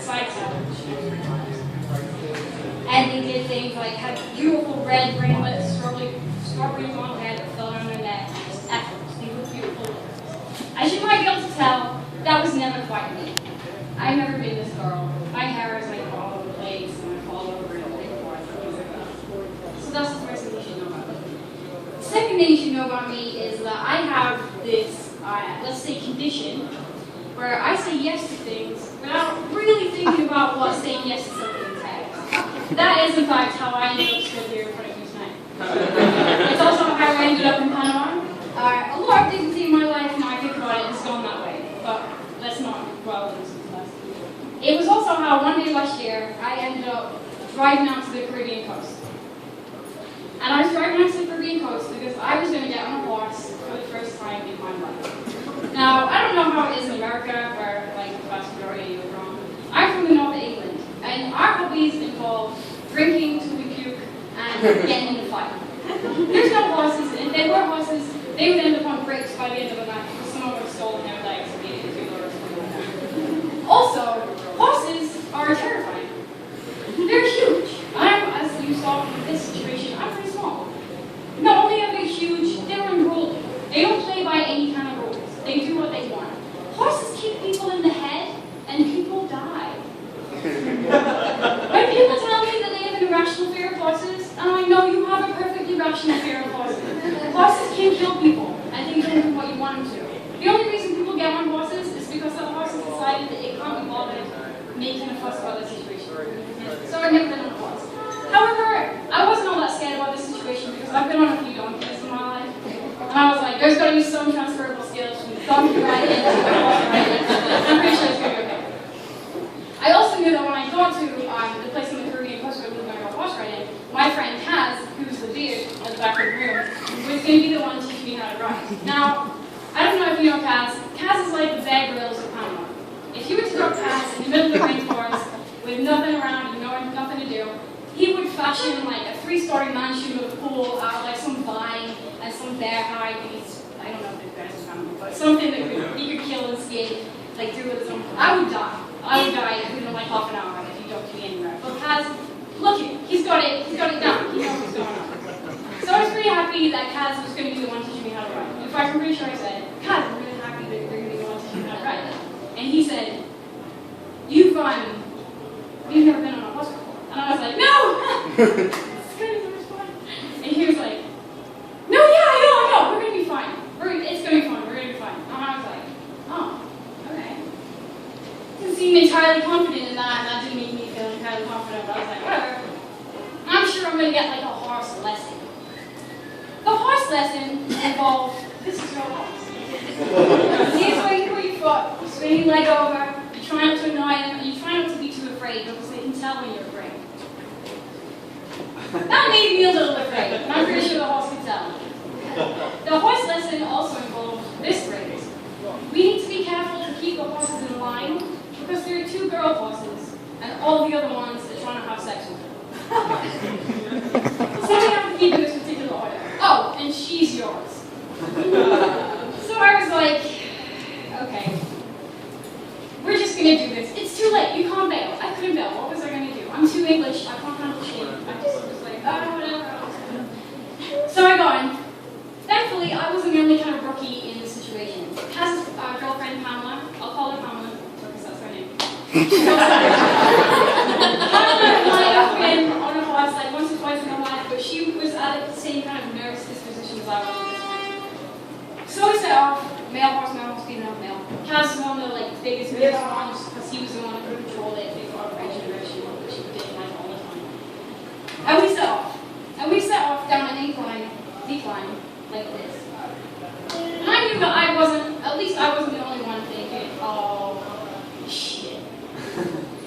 side saddles. And they did things like had beautiful red ringlets, strawberries on their head that fell down their neck, and just efforts. They were beautiful. As you might be able to tell, that was never quite me. I've never been this girl. My hair is like all over the place, and I fall over and all over and things like that. So that's the first thing you should know about me. The second thing you should know about me is that I have this, let's say, condition where I say yes to things without really thinking about what saying yes to something entails. That is, in fact, how I ended up still here in front of you tonight. It's also how I ended up in Panama. A lot of dignity in my life, now I think about it, has gone that way. But let's not dwell into that. It was also how one day last year, I ended up driving out to the Caribbean coast. And I was driving out to the Caribbean coast because I was going to get on a horse for the first time in my life. Now, I don't know how it is in America, where like the vast majority of you are from. I'm from the north of England, and our hobbies involve drinking till we puke and getting in a fight. There's no horses, and if they were horses, they would end up on bricks by the end of the night because someone would have stolen their legs and made it into or something like that. Also, horses are terrifying. They're huge. As you saw from this situation, I'm pretty small. Not only are they huge, they're unruly. They don't play by any kind of rules. They do what they want. Horses kick people in the head, and people die. When people tell me that they have an irrational fear of horses, and I know you have a perfectly rational fear of horses, horses can kill people, and they don't do what you want them to. The only reason people get on horses is because the horse has decided that it can't be bothered making a fuss about the situation. So I've never been on a horse. However, I wasn't all that scared about this situation because I've been on a few donkeys in my life. And I was like, there's got to be some transferable skills from donkey riding to horse riding. I'm pretty sure it's going to be okay. I also knew that when I got to the place in the Caribbean coast where we were going to go horse riding, my friend Kaz, who's the beard at the back of the room, was going to be the one teaching me how to ride. Now, I don't know if you know Kaz. Kaz is like the Bear Grylls of Panama. If you were to drop Kaz in the middle of the rainforest with nothing around and nothing to do, he would fashion like a 3-story mansion with a pool out of like some vine and some bear hide. I don't know if the bears are Panama, but something that he could kill and skin, like do with his own. I would die within like half an hour if you dumped me anywhere. But Kaz, look at him. He's got it down. He knows what's going on. So I was pretty happy that Kaz was going to be the one teaching me how to ride. In fact, I'm pretty sure I said, Kaz, I'm really happy that you're going to be the one teaching me how to ride. And he said, you've never been on a horse before. And I was like, no! It's going to be so much fun. And he was like, no, yeah, I know, we're going to be fine. It's going to be fun, we're going to be fine. And I was like, oh, okay. Didn't seem entirely confident in that, and that didn't make me feel entirely confident, but I was like, whatever. I'm sure I'm going to get like a horse lesson. The horse lesson involved, this is your horse. Here's where you put your foot, swing your leg over, you try not to annoy them, and you try not to be too afraid because they can tell when you're afraid. That made me a little afraid, and I'm pretty sure the horse could tell. The horse lesson also involved this phrase. We need to be careful to keep the horses in line because there are 2 girl horses and all the other ones are trying to have sex with them. So we have to keep in this particular order. Oh, and she's yours. So I was like, okay, we're just going to do this. It's too late. You can't bail. I couldn't bail. What was I going to do? I'm too English. I can't handle shame. I just was like, whatever. So I got in. Thankfully, I wasn't the only kind of rookie in this situation. Kaz's girlfriend, Pamela, I'll call her Pamela because that's her name. Pamela and I have been on a horse like once or twice in her life, but she was at the same kind of nervous disposition as I was at this point. So we set off, male horse, female, male. Kaz was one of the biggest ones because he was the one who could control it. They got a French generation, which he did like all the time. And we set off. Down an decline like this. And I knew that I wasn't the only one thinking, oh, shit.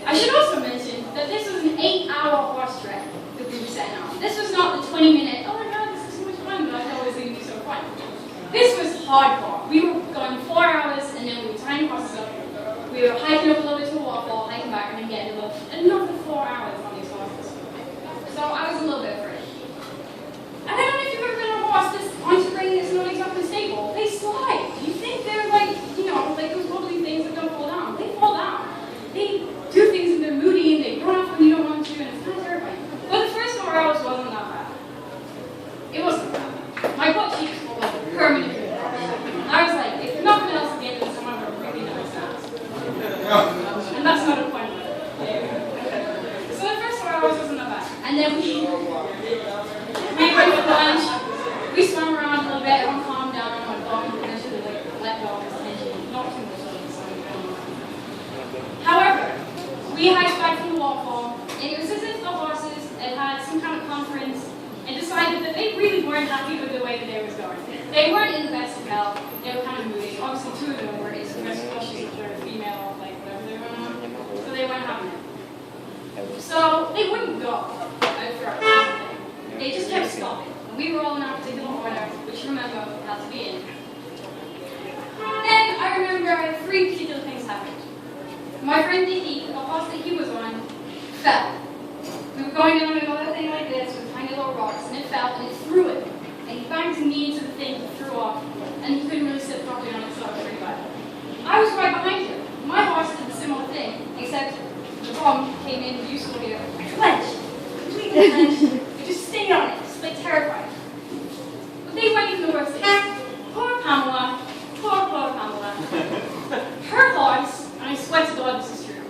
I should also mention that this was an 8-hour horse trek that we were setting off. This was not the 20-minute, oh my god, this is so much fun, but I thought it was going to be so fun. This was hardcore. We were going 4 hours, and then we were tying horses up. We were hiking up a little bit to a waterfall, hiking back, and then getting another 4 hours on these horses. So I was a little bit afraid. And I don't know if you've ever been on a horse on terrain that's not exactly stable. They slide. You think they're like those wobbly things that don't fall down. They fall down. They do things in However, we hiked back from the waterfall, and it was as if the horses had some kind of conference and decided that they really weren't happy with the way the day was going. They weren't in the best of health. They were kind of moody. Obviously, two of them were, especially if they're female, like whatever they were on. So they weren't having it. So they wouldn't go for anything. They just kept stopping. And we were all in our particular order, which remember had to be in. Then I remember three particular things happened. My friend Nikki, the horse that he was on, fell. We were going down a little thing like this with tiny little rocks, and it fell and it threw it. And he banged his knee into the thing and threw off, and he couldn't really sit properly on it, so it was pretty bad. I was right behind him. My horse did a similar thing, except the bomb came in useful here. Clench! Completely clenched. It just stayed on it, just like terrified. But they weren't even the worst thing. Poor Pamela. Poor Pamela. Her horse, and I swear to God this is true,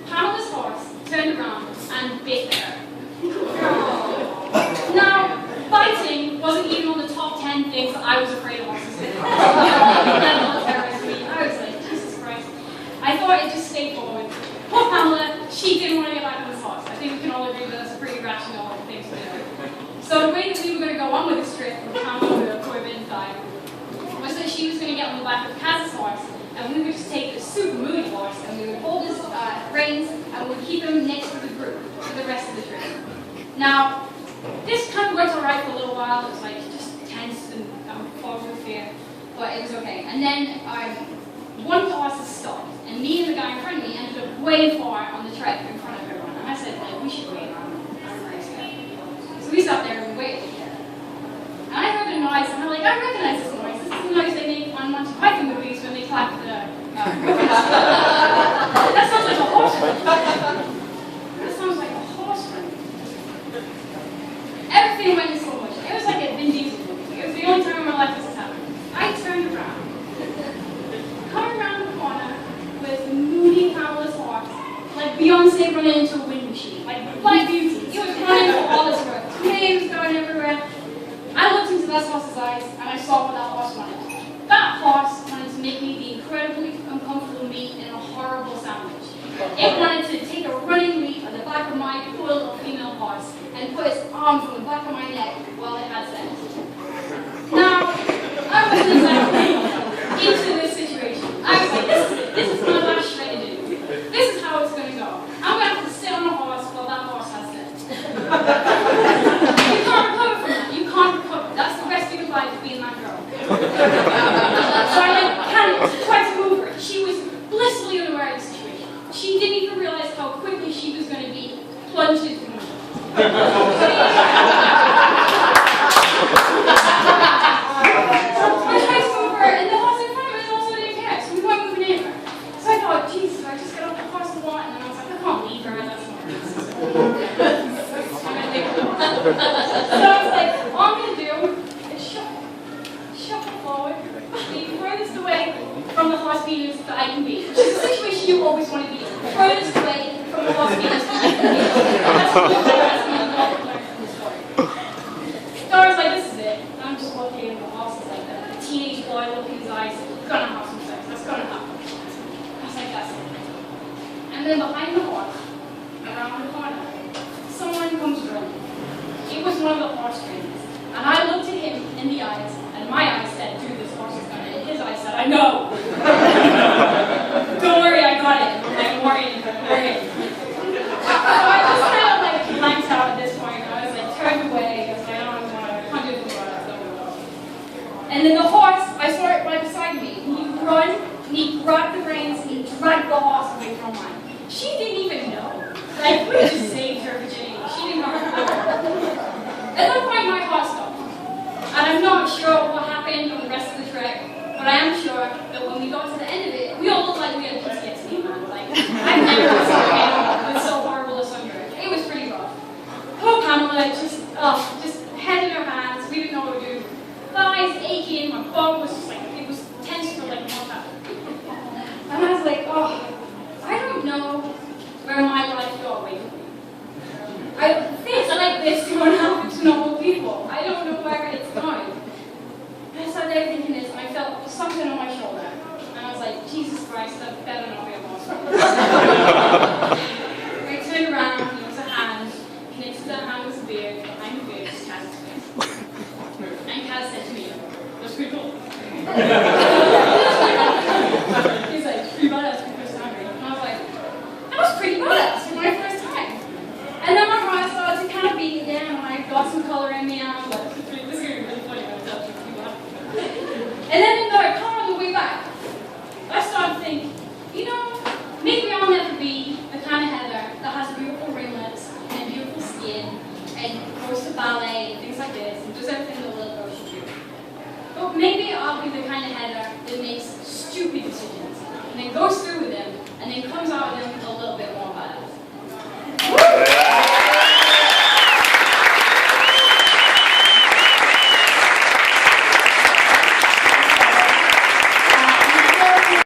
Pamela's horse turned around and bit her. Now, biting wasn't even on the top 10 things that I was afraid of horses did. I was like, Jesus Christ. I thought it just stayed forward. Poor Pamela, she didn't want to get back on this horse. I think we can all agree that that's a pretty rational thing to do. So the way that we were going to go on with this trip with Pamela with a forbidden thigh was that she was going to get on the back of Kaz's horse, and we would just take the super moody horse and we would hold his reins and we would keep him next to the group for the rest of the trip. Now, this kind of worked alright for a little while. It was like just tense and fogged with fear, but it was okay. And then one of the horses stopped, and me and the guy in front of me ended up way far on the trek in front of everyone. And I said, like, we should wait. I'm very scared. So we sat there and waited. And I heard a noise, and I'm like, I recognize this noise. This is the noise they make on Monty Python movies when they clap the that sounds like a horse run. That sounds like a horse run. Everything went in slow motion. It was like a Vin Diesel movie. It was the only time in my life this has happened. I turned around. Coming around the corner with moody Pamela's horse, like Beyonce running into a wind machine. Like Black Beauty. He was running for all his worth. Waves going everywhere. I looked into that horse's eyes and I saw what that horse wanted. That horse wanted to make me the incredibly uncomfortable meat in a horrible sandwich. It wanted to take a running leap at the back of my poor little female horse and put its arms on the back of my neck while it had sex. Now, I wasn't exactly into this situation. I was like, this is my last shred to do. This is how it's going to go. I'm going to have to sit on a horse while that horse has sex. You can't recover from that. You can't recover. That's the rest of your life being that girl. So I tried to move her. She was blissfully unaware of the situation. She didn't even realize how quickly she was going to be plunged into the moon. I tried to move her, and the horse in front of us also didn't care, so we weren't moving in her. So I thought, Jesus, do I just get off the horse and walk? And then I was like, I can't leave her. That's not good. So I was like, all I'm going to do is shuffle forward, be furthest away from the horse penis that I can be, which is a situation you always want to be in. Furthest away from the horse penis that I can be. That's what I learned from the story. So I was like, this is it. I'm just looking at the horse. It's like a teenage boy looking in his eyes, gonna have some sex. That's gonna happen. I was like, that's it. And then behind the horse, around the corner, someone comes running. It was one of the horse trainers. And I looked at him in the eyes, and my eyes said, dude, this horse is gonna, and his eyes said, I know. Don't worry, I got it. I'm worried. So I just kind of like blanked out at this point. I was like turned away because I don't know, I can't do anything about it. And then the horse, I saw it right beside me. And he run, and he grabbed the reins, and he dragged the horse away from mine. She didn't even know. Like, we just saved her virginity. She didn't know her. At that point, my heart stopped. And I'm not sure what happened on the rest of the trek, but I am sure that when we got to the end of it, we all looked like we had PTSD, man. Like, I've never been so painful with so horrible a sunburn. It was pretty rough. Poor Pamela, just head in her hands. We didn't know what to do. Thighs aching, my bum was just like, it was tense for like a month after. And I was like, oh, I don't know where my life got away from me. Things like this don't happen to normal people. I don't know where it's going. And I sat there thinking this, and I felt something on my shoulder. And I was like, Jesus Christ, that better not be a monster. goes through with him, and then comes out with him a little bit more badass.